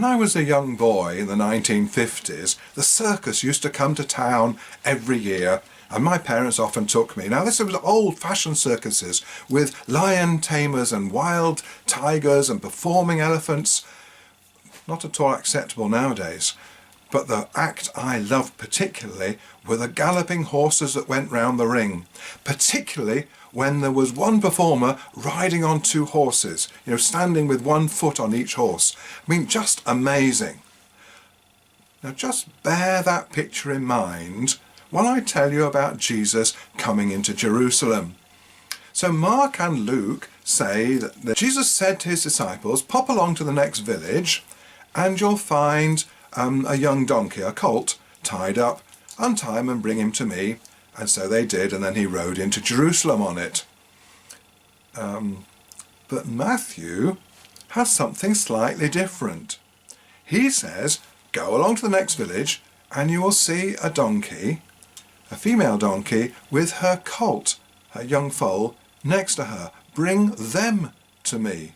When I was a young boy in the 1950s, the circus used to come to town every year, and my parents often took me. Now, this was old-fashioned circuses with lion tamers and wild tigers and performing elephants. Not at all acceptable nowadays. But the act I loved particularly were the galloping horses that went round the ring, particularly when there was one performer riding on two horses, standing with one foot on each horse. I mean, just amazing. Now just bear that picture in mind while I tell you about Jesus coming into Jerusalem. So Mark and Luke say that Jesus said to his disciples, pop along to the next village and you'll find a young donkey, a colt, tied up, untie him and bring him to me. And so they did, and then he rode into Jerusalem on it. But Matthew has something slightly different. He says, go along to the next village and you will see a donkey, a female donkey, with her colt, her young foal, next to her. Bring them to me.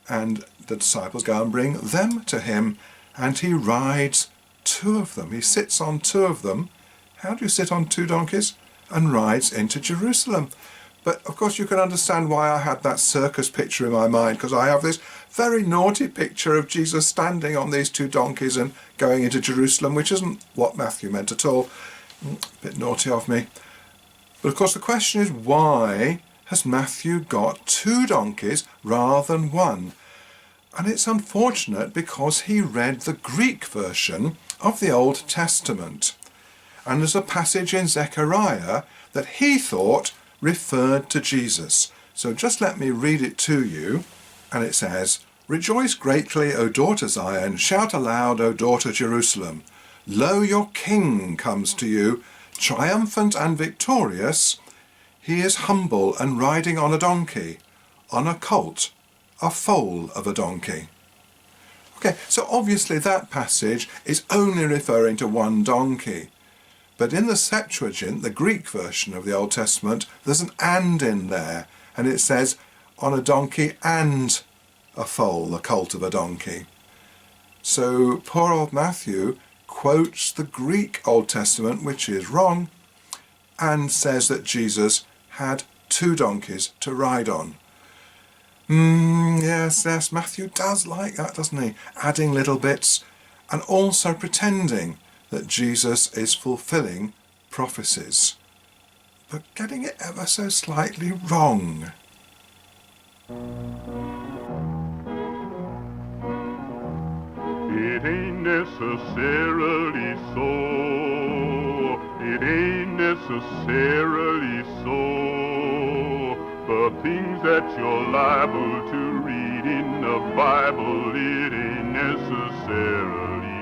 And the disciples go and bring them to him, and he rides two of them. He sits on two of them. How do you sit on two donkeys? And rides into Jerusalem. But of course you can understand why I had that circus picture in my mind, because I have this very naughty picture of Jesus standing on these two donkeys and going into Jerusalem, which isn't what Matthew meant at all. A bit naughty of me. But of course the question is, why has Matthew got two donkeys rather than one? And it's unfortunate because he read the Greek version of the Old Testament. And there's a passage in Zechariah that he thought referred to Jesus. So just let me read it to you. And it says, rejoice greatly, O daughter Zion, shout aloud, O daughter Jerusalem. Lo, your king comes to you, triumphant and victorious. He is humble and riding on a donkey, on a colt, a foal of a donkey. Okay, so obviously that passage is only referring to one donkey. But in the Septuagint, the Greek version of the Old Testament, there's an and in there, and it says, on a donkey and a foal, the colt of a donkey. So poor old Matthew quotes the Greek Old Testament, which is wrong, and says that Jesus had two donkeys to ride on. Yes, Matthew does like that, doesn't he? Adding little bits and also pretending that Jesus is fulfilling prophecies, but getting it ever so slightly wrong. It ain't necessarily so. It ain't necessarily so. The things that you're liable to read in the Bible, it ain't necessarily